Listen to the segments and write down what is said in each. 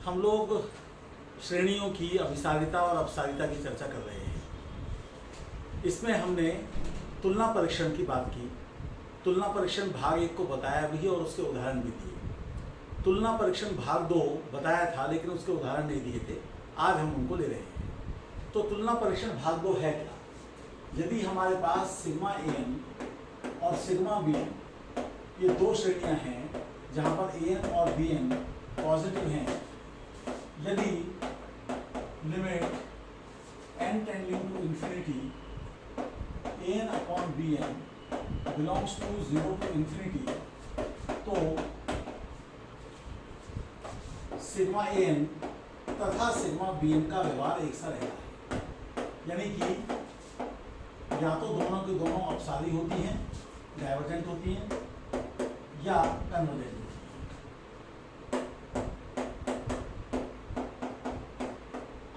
हम लोग श्रेणियों की अभिसारिता और अपसारिता की चर्चा कर रहे हैं। इसमें हमने तुलना परीक्षण की बात की। तुलना परीक्षण भाग 1 को बताया भी और उसके उदाहरण भी दिए। तुलना परीक्षण भाग 2 बताया था लेकिन उसके उदाहरण नहीं दिए थे। आज हम उनको ले रहे हैं। तो तुलना परीक्षण भाग 2 है क्या? यदि हमारे पास सिग्मा एन और सिग्मा बी ये दो श्रेणियां हैं जहां पर ए एन और बी एन पॉजिटिव हैं, यदि limit n tending to infinity n upon b n belongs to 0 to infinity, तो सिग्मा ए एन तथा सिग्मा बी एन का व्यवहार एक सा रहता है। यानी कि या तो दोनों की दोनों अपसारी होती हैं, डाइवर्जेंट होती हैं, या कन्वर्जेंट होती हैं।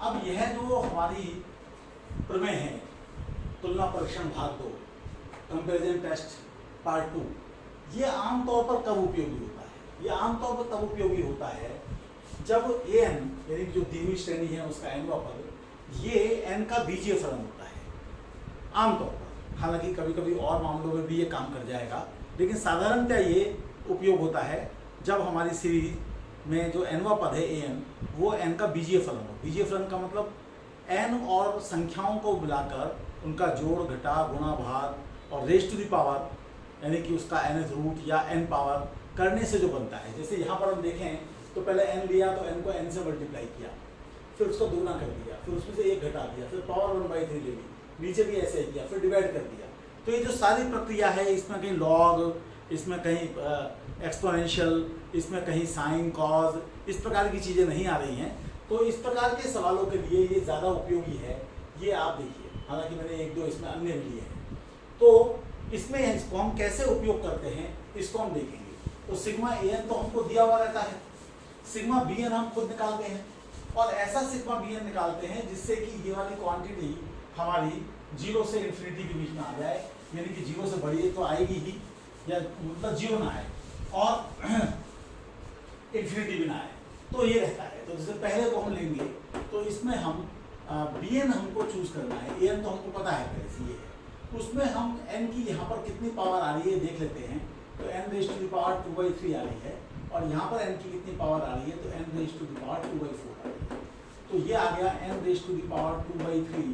अब यह जो हमारी प्रमेय है तुलना परीक्षण भाग 2 कंपैरिजन टेस्ट पार्ट 2, ये आमतौर पर कब उपयोगी होता है? ये आमतौर पर तब उपयोगी होता है जब ए एन यानी जो दी हुई श्रेणी है उसका एन पद ये एन का बीजीय फलन होता है आमतौर पर। हालांकि कभी कभी और मामलों में भी ये काम कर जाएगा, लेकिन साधारणतः ये उपयोग होता है जब हमारी सीरीज में जो एनवा पद है ए एन वो एन का बीजीय फलन हो। बीजीय फलन का मतलब एन और संख्याओं को मिलाकर उनका जोड़, घटा, गुणा, भाग और रेज टू द पावर यानी कि उसका nth रूट या n पावर करने से जो बनता है। जैसे यहाँ पर हम देखें तो पहले n लिया तो n को n से मल्टीप्लाई किया, फिर उसको दुगना कर दिया, फिर उसमें से 1 घटा दिया, फिर पावर 1/3 ले ली, नीचे भी ऐसे ही किया, फिर डिवाइड कर दिया। तो ये जो सारी प्रक्रिया है इसमें कहीं लॉग, इसमें कहीं एक्सपोनेंशियल, इसमें कहीं साइन, कॉज, इस प्रकार की चीज़ें नहीं आ रही हैं। तो इस प्रकार के सवालों के लिए ये ज़्यादा उपयोगी है। ये आप देखिए, हालांकि मैंने 1-2 इसमें अन्य भी लिए हैं। तो इसमें इसको हम कैसे उपयोग करते हैं इसको हम देखेंगे। तो सिग्मा ए एन तो हमको दिया हुआ रहता है, सिग्मा बी एन हम खुद निकालते हैं और ऐसा सिग्मा बी एन निकालते हैं जिससे कि ये वाली क्वांटिटी हमारी 0 से इन्फिनिटी के बीच में आ जाए, यानी कि 0 से बड़ी तो आएगी ही, या मतलब 0 ना आए और इन्फिनिटी भी ना आए, तो ये रहता है। तो जैसे पहले को हम लेंगे तो इसमें हम बी एन हमको चूज करना है, ए एन तो हमको पता है पहले से ये है, उसमें हम n की यहाँ पर कितनी पावर आ रही है देख लेते हैं। तो n raise to the power 2/3 आ रही है और यहाँ पर n की कितनी पावर आ रही है तो n raise to the power 2/4 आ रही है। तो ये आ गया n raise to the power 2/3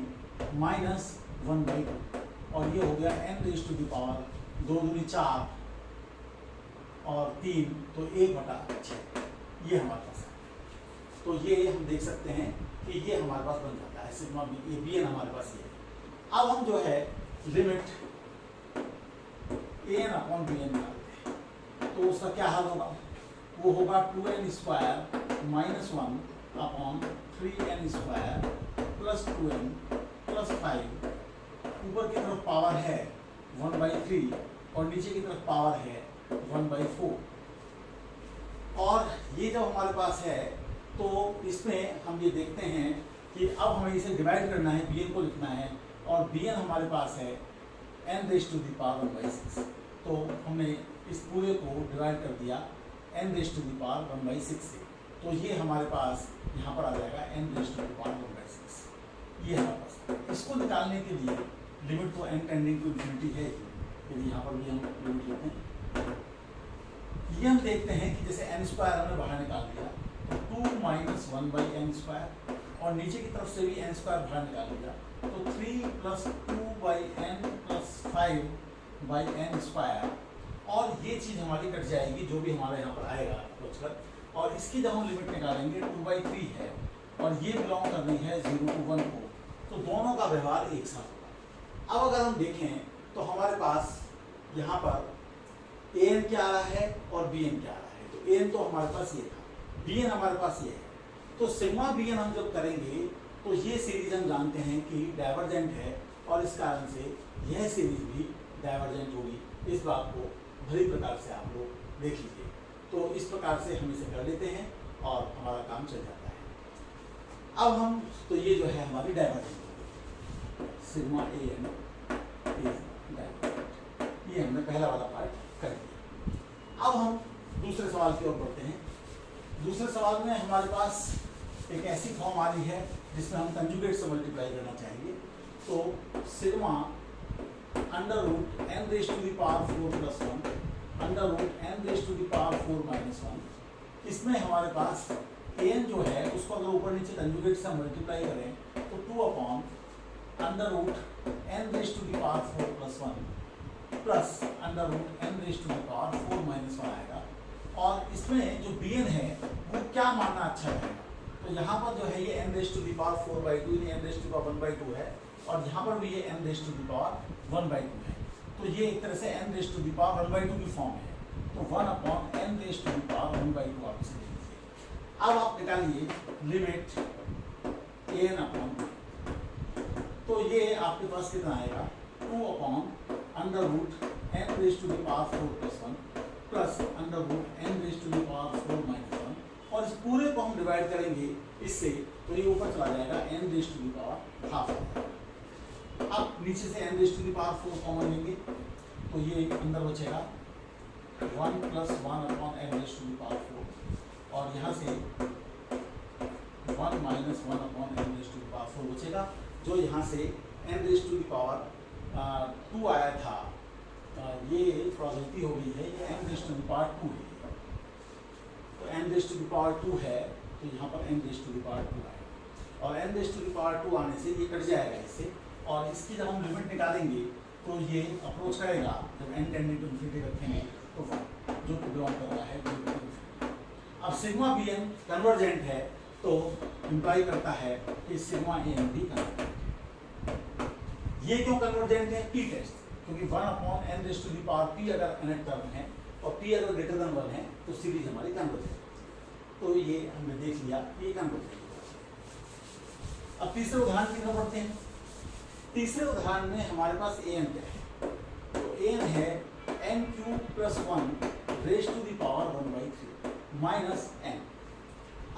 minus 1/2 और ये हो गया n raise to the power 2 दूनी 4 और 3 तो 1/6 ये हमारे पास है। तो ये हम देख सकते हैं कि ये हमारे पास बन जाता है सिग्मा बी, ये बी एन हमारे पास ये है। अब हम जो है limit A N upon b N निकालते हैं तो उसका क्या हाल होगा? वो होगा 2n² minus 1 upon 3n² plus 2n plus 5। ऊपर की तरफ पावर है 1/3 और नीचे की तरफ पावर है 1/4। और ये जब हमारे पास है तो इसमें हम ये देखते हैं कि अब हमें इसे डिवाइड करना है, bn को लिखना है और bn हमारे पास है n raise to the power 1/6। तो हमने इस पूरे को डिवाइड कर दिया n raise to the power 1/6 से। तो ये हमारे पास यहाँ पर आ जाएगा n raise to the power 1/6। ये हमारे पास इसको निकालने के लिए लिमिट तो n टेंडिंग टू इंफिनिटी है, यदि यहाँ पर भी हम लिमिट लेते हैं ये हम देखते हैं कि जैसे n² हमने बाहर निकाल दिया तो 2 माइनस 1/n² और नीचे की तरफ से भी n² बाहर निकाल दिया तो 3 प्लस 2/n प्लस 5/n²। और ये चीज़ हमारी कट जाएगी जो भी हमारे यहाँ पर आएगा बचकर, और इसकी जब हम लिमिट निकालेंगे 2/3 है और ये बिलोंग करनी है 0 to 1 को, तो दोनों का व्यवहार एक साथ होगा। अब अगर हम देखें तो हमारे पास यहाँ पर ए एन क्या आ रहा है और बी एन क्या आ रहा है। तो ए एन तो हमारे पास ये था, बी एन हमारे पास ये है। तो सिग्मा बी एन हम जब करेंगे तो ये सीरीज हम जानते हैं कि डाइवर्जेंट है और इस कारण से यह सीरीज भी डाइवर्जेंट होगी। इस बात को भली प्रकार से आप लोग देख लीजिए। तो इस प्रकार से हम इसे कर लेते हैं और हमारा काम चल जाता है। अब हम तो ये जो है हमारी डाइवर्जेंट होगी, sigma a n is divergent. ये हमने पहला वाला पार्ट कर दिया। अब हम दूसरे सवाल की ओर बढ़ते हैं। दूसरे सवाल में हमारे पास एक ऐसी फॉर्म आ रही है जिसमें हम कंजुगेट से मल्टीप्लाई करना चाहेंगे। तो sigma under root n raise to the power 4 plus 1 under root n raise to the power 4 minus 1, इसमें हमारे पास an जो है उसको अगर ऊपर नीचे कंजुगेट से मल्टीप्लाई करें तो 2 upon under root n raise to the power 4 plus 1 plus under root n raise to the power 4 minus 1 आएगा। और इसमें जो bn है वो क्या मानना अच्छा रहेगा, तो यहाँ पर जो है ये n raise to the power 4/2 n raise to the power 1/2 है, और यहाँ पर भी ये n raise to the power 1/2 है। तो ये एक तरह से n raise to the power 1/2 की फॉर्म है। तो 1 upon n raise to the power 1/2 आप इसे लिख लीजिए। अब आप निकालिए लिमिट an अपॉन, तो ये आपके पास कितना आएगा 2 upon under root n raise to the power 4 plus 1 plus under root n raise to the power 4 minus 1, और इस पूरे को हम डिवाइड करेंगे इससे, तो ये ऊपर चला जाएगा n raise to the power half. अब नीचे से n raise to the power 4 common लेंगे तो ये अंदर बचेगा 1 plus 1 upon n raise to the power 4, और यहाँ से 1 minus 1 upon n raise to the power 4 बचेगा, जो यहाँ से n raise to the power 2 आया था। ये थोड़ा गलती हो गई है, ये n raise to the power 2 है, तो n raise to the power 2 है, तो यहाँ पर n raise to the power 2 आएगा, और n raise to the power 2 आने से ये कट जाएगा इससे, और इसकी जब हम लिमिट निकालेंगे तो ये अप्रोच करेगा, जब n टेंडिंग टू इन्फिनिटी रखेंगे तो जो बिलोंग कर रहा है। अब सिग्मा bn कन्वर्जेंट है तो इम्प्लाई करता है कि सिग्मा an भी कन्वर्जेंट है। ये क्यों कन्वर्जेंट है? p टेस्ट, क्योंकि 1 upon n raise to the power p अगर अनंत टर्म है और p अगर ग्रेटर देन 1 है तो सीरीज हमारी कन्वर्जेंट है। तो ये हमने देख लिया, ये कन्वर्जेंट है। अब तीसरे उदाहरण की तरफ बढ़ते हैं। तीसरे उदाहरण में हमारे पास an क्या है, तो an है n cube plus 1 raise to the power 1/3 minus n।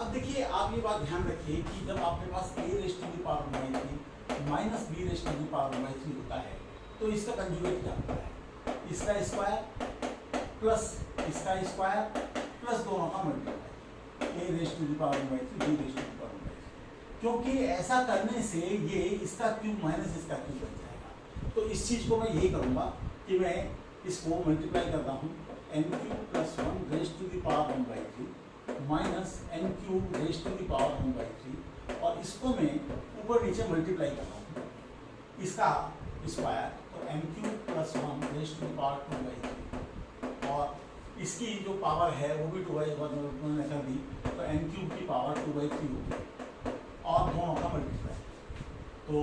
अब देखिए आप ये बात ध्यान रखिए कि जब आपके पास a raise to the power 1/3 minus b raise to the power 1/3 होता है तो इसका कंजुगेट क्या होता है, इसका स्क्वायर प्लस इसका स्क्वायर प्लस दोनों का multiply, a raise to the power 1/3 b raise to the power 1/3, क्योंकि ऐसा करने से ये इसका क्यूब माइनस इसका क्यूब बन जाएगा। तो इस चीज़ को मैं यही करूँगा कि मैं इसको मल्टीप्लाई करता हूँ n cube plus 1 raise to the power 1/3 minus n cube raise to the power 1/3, और इसको मैं ऊपर नीचे मल्टीप्लाई कर रहा हूँ, इसका स्क्वायर तो n cube plus 1 raise to the power 2/3, और इसकी जो पावर है वो भी 2/1 मैंने कर दी, तो n क्यूब की पावर 2/3 होगी, और दोनों का मल्टीप्लाई, तो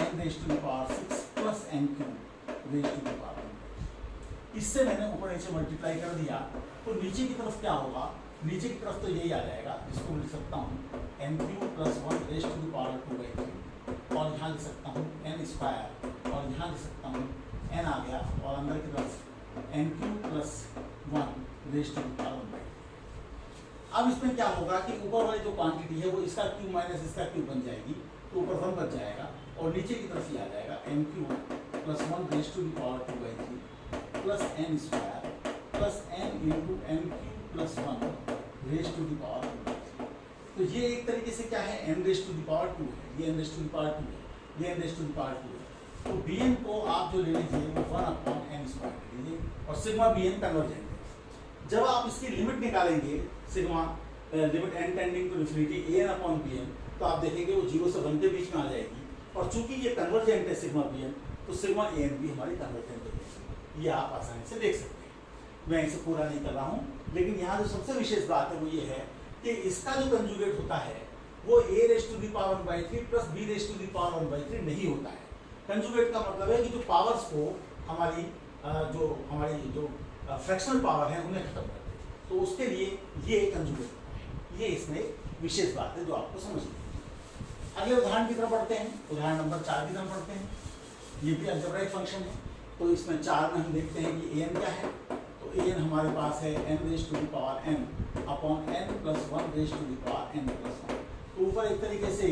n raise to the power 6 plus n cube raise to the power 1/3। इससे मैंने ऊपर नीचे मल्टीप्लाई कर दिया, तो नीचे की तरफ क्या होगा, नीचे की तरफ तो यही आ जाएगा, इसको लिख सकता हूँ n cube plus 1 raise to the power 2/3, और यहाँ लिख सकता हूँ n स्क्वायर, और यहाँ लिख सकता हूँ n आ गया, और अंदर की तरफ n cube plus 1 raise to the power 1/3। अब इसमें क्या होगा कि ऊपर वाली जो क्वांटिटी है वो इसका क्यूब माइनस इसका क्यूब बन जाएगी, तो ऊपर 1 बच जाएगा, और नीचे की तरफ ये आ जाएगा n cube plus 1 raise to the power 2/3 plus n square plus n into n cube plus 1 raise to the power 2/3। तो ये एक तरीके से क्या है, n raise to the power 2 है, ये n raise to the power 2 है, ये n raise to the power 2 है। तो bn को आप जो ले लीजिए वो 1 अपॉन n स्क्वायर ले लीजिए, और सिग्मा bn कन्वर्जेंट है। जब आप इसकी लिमिट निकालेंगे sigma limit n tending to infinity an upon bn, तो आप देखेंगे वो 0 से 1 के बीच में आ जाएगी, और चूंकि ये कन्वर्जेंट है सिग्मा bn, तो सिग्मा an भी हमारी कन्वर्जेंट है। ये आप आसानी से देख सकते हैं, मैं इसे पूरा नहीं कर रहा हूँ, लेकिन यहाँ जो सबसे विशेष बात है वो ये है कि इसका जो कंजुगेट होता है वो a raise to the power 1/3 plus b raise to the power 1/3 नहीं होता है। कंजुगेट का मतलब है कि जो पावर्स को हमारी जो फ्रैक्शनल पावर है उन्हें खत्म कर दे, तो उसके लिए ये कंजुगेट होता है। ये इसमें विशेष बात है जो आपको समझनी है। अगले उदाहरण की तरफ बढ़ते हैं, उदाहरण नंबर 4 की तरफ बढ़ते हैं। ये भी अलजेब्राइक फंक्शन है, तो इसमें 4 में हम देखते हैं कि an क्या है, तो an हमारे पास है n raise to the power n upon n plus 1 raise to the power n plus 1। तो ऊपर एक तरीके से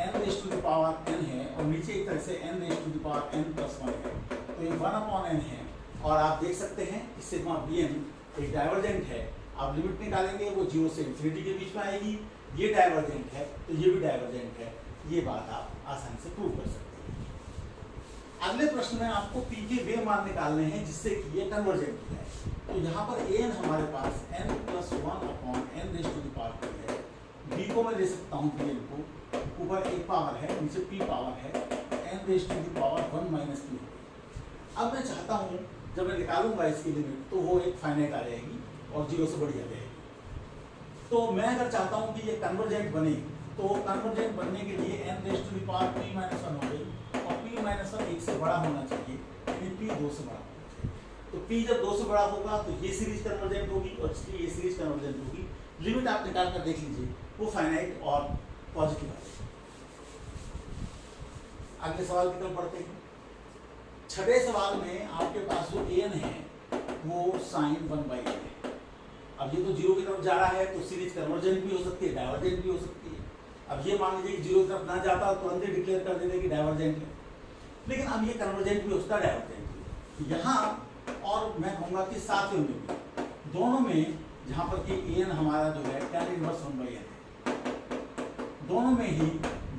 n raise to the power n है, और नीचे एक तरह से n raise to the power n plus 1 है, तो ये 1 अपॉन n है। और आप देख सकते हैं कि सिग्मा bn एक डाइवर्जेंट है, आप लिमिट निकालेंगे वो 0 से इन्फिनिटी के बीच में आएगी, ये डाइवर्जेंट है तो ये भी डाइवर्जेंट है, ये बात आप आसानी से प्रूव कर सकते हैं। अगले प्रश्न में आपको पी के वे मान निकालने हैं जिससे कि ये कन्वर्जेंट हो जाए। तो यहाँ पर an हमारे पास n+1/n⁻² है, b को मैं ले सकता हूँ pn को, ऊपर एक पावर है नीचे p पावर है, n⁻1 - p। अब मैं चाहता हूँ जब मैं निकालूंगा इसकी लिमिट तो वो एक फाइनाइट आ जाएगी और 0 से बड़ी आ जाएगी। तो मैं अगर चाहता हूँ कि ये कन्वर्जेंट बने तो कन्वर्जेंट बनने के लिए n⁻p - 1 हो गई और p - 1 1 से बड़ा होना चाहिए, यानी p 2 से बड़ा होना चाहिए। तो p जब 2 से बड़ा होगा तो ये सीरीज कन्वर्जेंट होगी और इसलिए ये सीरीज कन्वर्जेंट होगी। लिमिट आप निकाल कर देख लीजिए, वो फाइनाइट और पॉजिटिव आ जाएगी। अगले सवाल की तरफ बढ़ते हैं। छठे सवाल में आपके पास जो an है वो sin1/n है। अब ये तो 0 की तरफ जा रहा है तो सीरीज कन्वर्जेंट भी हो सकती है, डाइवर्जेंट भी हो सकती है। अब ये मान लीजिए कि 0 की तरफ ना जाता तो तुरंत ही डिक्लेयर कर देते कि डाइवर्जेंट है, लेकिन अब ये कन्वर्जेंट भी हो सकता है, डाइवर्जेंट भी। यहाँ और मैं कहूँगा कि साथियों में भी, दोनों में, जहाँ पर कि an हमारा जो है tan 1/n है, दोनों में ही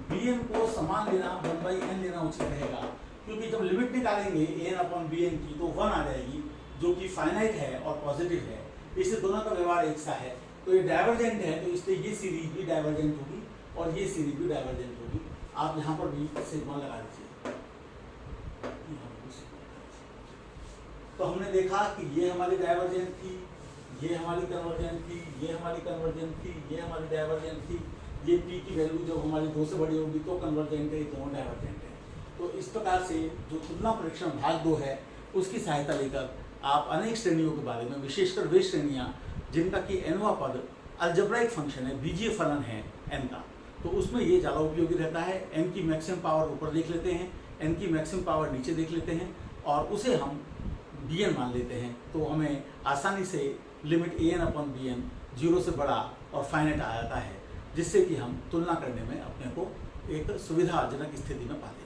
bn को समान लेना, 1/n लेना उचित रहेगा, क्योंकि जब लिमिट निकालेंगे an/bn की तो 1 आ जाएगी जो कि फाइनाइट है और पॉजिटिव है, इससे दोनों का व्यवहार एक सा है। तो ये डाइवर्जेंट है तो इसलिए ये सीरीज भी डाइवर्जेंट होगी और ये सीरीज भी डाइवर्जेंट होगी। आप यहाँ पर भी सिग्मा लगा दीजिए। तो हमने देखा कि ये हमारी डाइवर्जेंट थी, ये हमारी कन्वर्जेंट थी, ये हमारी कन्वर्जेंट थी, ये हमारी डाइवर्जेंट थी। ये p की वैल्यू जब हमारी 2 से बड़ी होगी तो कन्वर्जेंट है, दोनों डाइवर्जेंट है। तो इस प्रकार से जो तुलना परीक्षण भाग 2 है उसकी सहायता लेकर आप अनेक श्रेणियों के बारे में, विशेषकर वे श्रेणियाँ जिनका कि nवां पद अलजेब्राइक फंक्शन है, बीजीय फलन है n का, तो उसमें ये ज़्यादा उपयोगी रहता है। n की मैक्सिमम पावर ऊपर देख लेते हैं, n की मैक्सिमम पावर नीचे देख लेते हैं और उसे हम bn मान लेते हैं, तो हमें आसानी से लिमिट an/bn 0 से बड़ा और फाइनाइट आ जाता है, जिससे कि हम तुलना करने में अपने को एक सुविधाजनक स्थिति में पाते हैं।